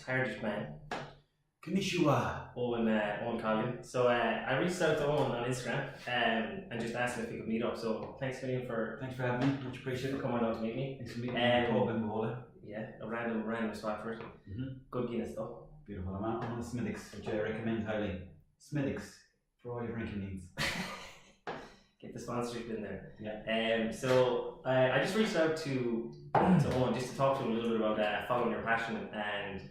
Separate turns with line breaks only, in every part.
heritage man,
Konnichiwa.
Owen Colgan. So I reached out to Owen on Instagram and just asked him if he could meet up. So thanks million for
having me. Much appreciated.
coming down to meet me.
Thanks for meeting me in the pub in Bahola.
Yeah, a random spot for it. Good Guinness though.
Beautiful. I'm on the Smithwick's, which I recommend highly. Smithwick's for all your drinking needs.
Get the sponsorship in there.
Yeah.
So I just reached out to Owen just to talk to him a little bit about following your passion and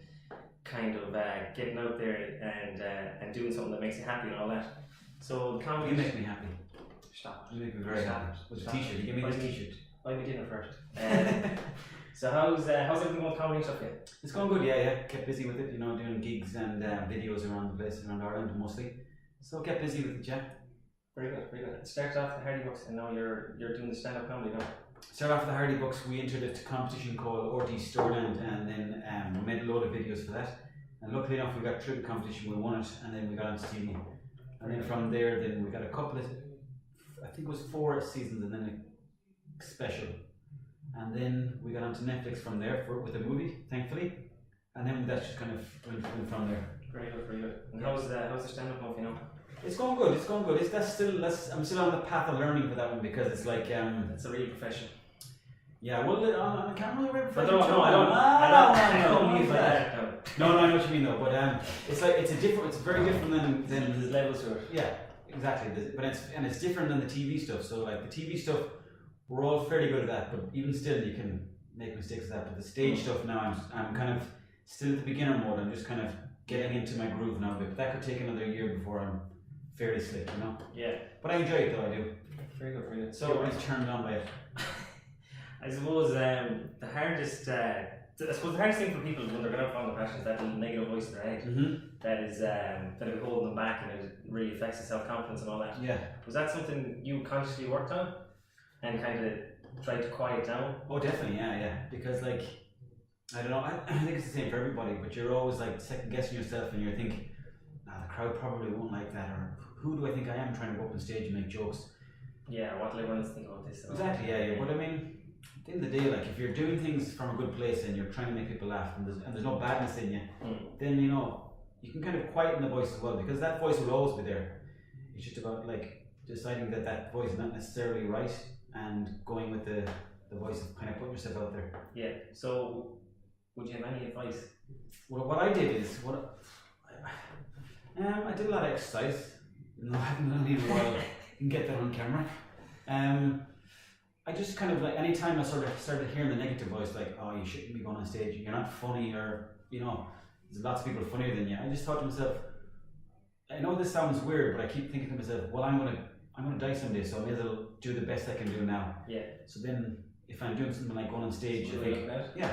kind of getting out there and doing something that makes you happy and all that. So the comedy.
You make me happy.
Stop.
You make me very happy. With the t-shirt. You give me this t-shirt.
Buy me dinner first. So how's everything going with comedy and stuff yet?
It's going good, yeah. Kept busy with it, doing gigs and videos around the place, around Ireland mostly. So kept busy with it, yeah.
Very good. It started off the Hardy Books and now you're doing the stand-up comedy now.
Started off with the Hardy Books, we entered a competition called RT Storeland and then we made a load of videos for that. And luckily enough we got through the competition, we won it, and then we got onto TV. And then from there, then we got a couple of, I think it was 4 seasons and then a special. And then we got onto Netflix from there with a movie, thankfully. And then that just kind of went from there.
Very good. And how's the stand-up movie now?
It's going good. I'm still on the path of learning for that one because it's like
it's a real profession.
Yeah, well, on the camera, we're
I don't mean that.
No, I know what you mean though. But it's like it's very different than
there's levels to it.
Yeah, exactly. But it's different than the TV stuff. So like the TV stuff, we're all fairly good at that. But even still, you can make mistakes with that. But the stage stuff now, I'm kind of still at the beginner mode. I'm just kind of getting into my groove now. But that could take another year before I'm fairly slick,
Yeah.
But I enjoy it though. I do.
Very good.
So everybody's turned on by it.
I suppose the hardest thing for people when they're going to follow the passion is that little negative voice in their head that is holding them back, and it really affects the self-confidence and all that.
Yeah.
Was that something you consciously worked on and kind of tried to quiet down?
Oh, definitely, yeah. Because like, I don't know, I think it's the same for everybody, but you're always like second guessing yourself and you're thinking, the crowd probably won't like that, or who do I think I am trying to go up on stage and make jokes?
Yeah, what will everyone else think about this?
Exactly, yeah. But I mean, at the end of the day, like if you're doing things from a good place and you're trying to make people laugh and there's no badness in you, then you can kind of quieten the voice as well, because that voice will always be there. It's just about like deciding that voice is not necessarily right and going with the voice of kind of putting yourself out there.
Yeah. So, would you have any advice?
Well, what I did is I did a lot of exercise. I haven't done it in a while. You can get that on camera. I just kind of like, anytime I sort of started hearing the negative voice, like, oh, you shouldn't be going on stage, you're not funny, or there's lots of people funnier than you. I just thought to myself, I know this sounds weird, but I keep thinking to myself, well, I'm gonna die someday, so I may as well do the best I can do now.
Yeah.
So then, if I'm doing something like going on stage, I think, yeah,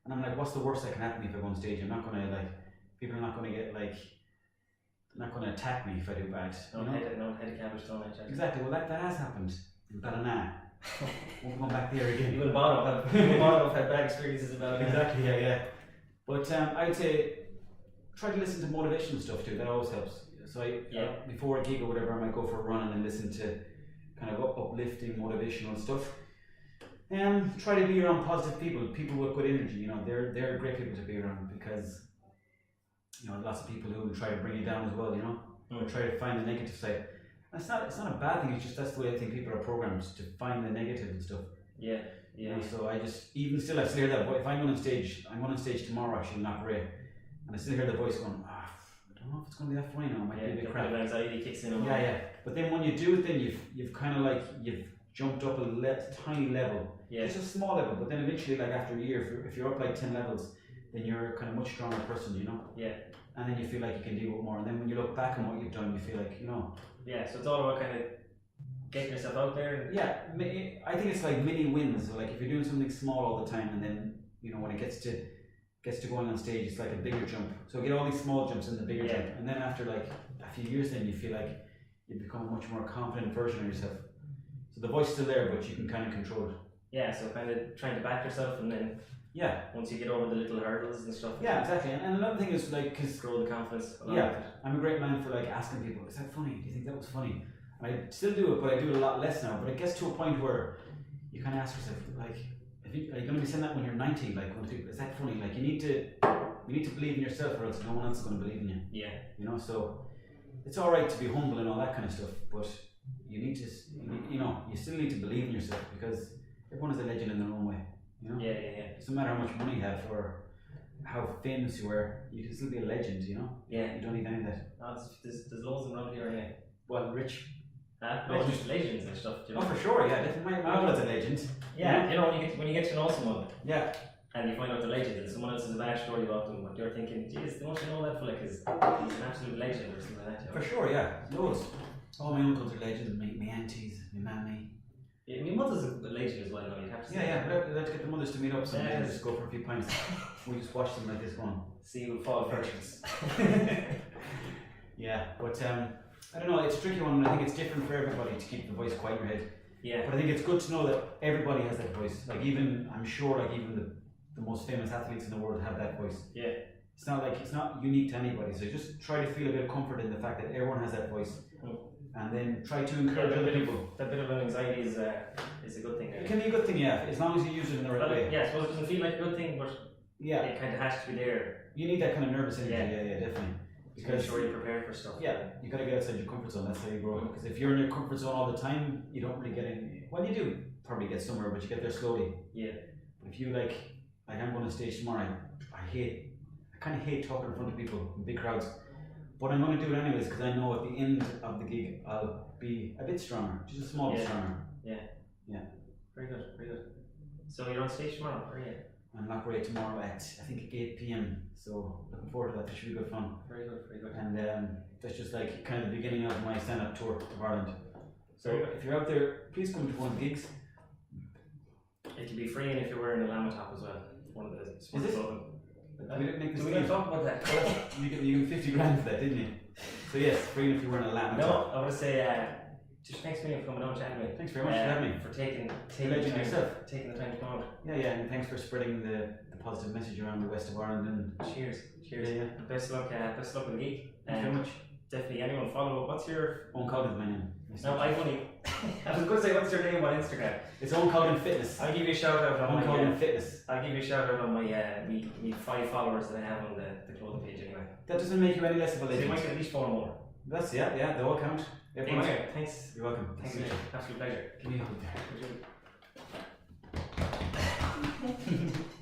and I'm like, what's the worst that can happen if I go on stage? I'm not gonna people are not gonna get like. Not going to attack me if I do bad.
No head cabbage thrown at you.
Exactly. Well, that has happened in Ballina. Won't go back there again.
You will have had bad experiences about it.
Exactly. Yeah. But I'd say try to listen to motivational stuff too. That always helps. So before a gig or whatever, I might go for a run and then listen to kind of uplifting, motivational stuff. Try to be around positive people with good energy. They're great people to be around, because lots of people who will try to bring you down as well, or try to find the negative side. And it's not a bad thing, it's just that's the way I think people are programmed, to find the negative and stuff.
Yeah.
So I just, I still hear that voice. If I'm going on stage tomorrow actually, not great, and I still hear the voice going, I don't know if it's going to be that funny now, it might be a bit crap.
Anxiety kicks in.
Yeah. But then when you do it, then you've kind of like, you've jumped up a tiny level.
Yeah.
Just a small level, but then eventually, like after a year, if you're up like 10 levels, then you're kind of much stronger person,
Yeah.
And then you feel like you can deal with more, and then when you look back on what you've done, you feel like,
Yeah, so it's all about kind of getting yourself out there.
Yeah, I think it's like mini wins. So like if you're doing something small all the time, and then when it gets to going on stage, it's like a bigger jump. So get all these small jumps and the bigger jump, and then after like a few years, then you feel like you become a much more confident version of yourself. So the voice is still there, but you can kind of control it.
Yeah, so kind of trying to back yourself, and then once you get over the little hurdles and stuff.
Yeah, exactly. And another thing is like, because
grow the confidence.
I'm a great man for like asking people, is that funny? Do you think that was funny? And I still do it, but I do it a lot less now. But it gets to a point where you kind of ask yourself, like, are you going to be saying that when you're 90? Like, when people, is that funny? Like, you need to You need to believe in yourself, or else no one else is going to believe in you.
Yeah.
You know, so it's all right to be humble and all that kind of stuff, but you need to, you know, you still need to believe in yourself, because everyone is a legend in their own way. You know.
Yeah.
It doesn't matter how much money you have or how famous you are, you can still be a legend. You know.
Yeah.
You don't need any of that.
No, there's loads of them around here. Yeah.
Well, rich.
No, just legends and stuff. You know?
Oh, for sure, yeah. Definitely. My brother's a legend.
Yeah, you know, when you get to know someone.
Yeah.
And you find out the legend, and someone else has a bad story about them, but you're thinking, geez, don't you know that fella, because he's an absolute legend or something like that. You know?
For sure, yeah. Loads. All my uncles are legends, my aunties, my mammy.
Yeah, my mother's a legend as well, though, you'd have to say.
Yeah. Let's get the mothers to meet up sometime and
Yes.
just go for a few pints. We just watch them like this one.
See who fall first.
Yeah, but I don't know, it's a tricky one, and I think it's different for everybody to keep the voice quiet in your head.
Yeah.
But I think it's good to know that everybody has that voice. Like even, I'm sure like even the most famous athletes in the world have that voice.
Yeah.
It's not unique to anybody, so just try to feel a bit of comfort in the fact that everyone has that voice. And then try to encourage other people.
That bit of an anxiety is a good thing.
It can be a good thing, yeah, as long as you use it in the right way.
Yeah, I suppose it doesn't feel like a good thing, but
yeah,
it kind of has to be there.
You need that kind of nervous energy, yeah, definitely.
To make sure you're prepared for stuff.
Yeah, you got to get outside your comfort zone, that's how you grow. Because if you're in your comfort zone all the time, you don't really get any, well you do probably get somewhere, but you get there slowly.
Yeah.
But if you like I'm going to stage tomorrow, I kind of hate talking in front of people in big crowds. But I'm going to do it anyways, because I know at the end of the gig I'll be a bit stronger, just a small bit stronger. Yeah.
Very good. So you're on stage tomorrow, are you?
I'm not great tomorrow at I think 8 PM. So looking forward to that. It should be good fun.
Very good.
And that's just like kind of the beginning of my stand-up tour of Ireland. So if you're out there, please come to one of the gigs.
It can be free, and if you're wearing a llama top as well. One of the sports clothing.
We didn't make this.
We didn't talk about that.
You gave 50 grand for that, didn't you? So yes, free if you're wearing a llama top.
No, I want to say just thanks for coming on, chatting with me.
Thanks very much for having me.
For taking the time to come out.
Yeah, and thanks for spreading the positive message around the west of Ireland. And
cheers.
Yeah.
Best luck with the gig.
Thanks very much.
Definitely anyone follow. What's your?
Owen Colgan is my name.
No, I was going to say, what's your name on Instagram?
It's Owen Colgan Fitness.
I'll give you a shout out on
Owen Colgan Fitness.
I'll give you a shout out on my 5 followers that I have on the clothing page anyway.
That doesn't make you any less of a legend.
So you might get at least 4 more.
That's they all count.
Anyway, thanks.
You're welcome.
Thanks, absolute pleasure.
Give me a hug there.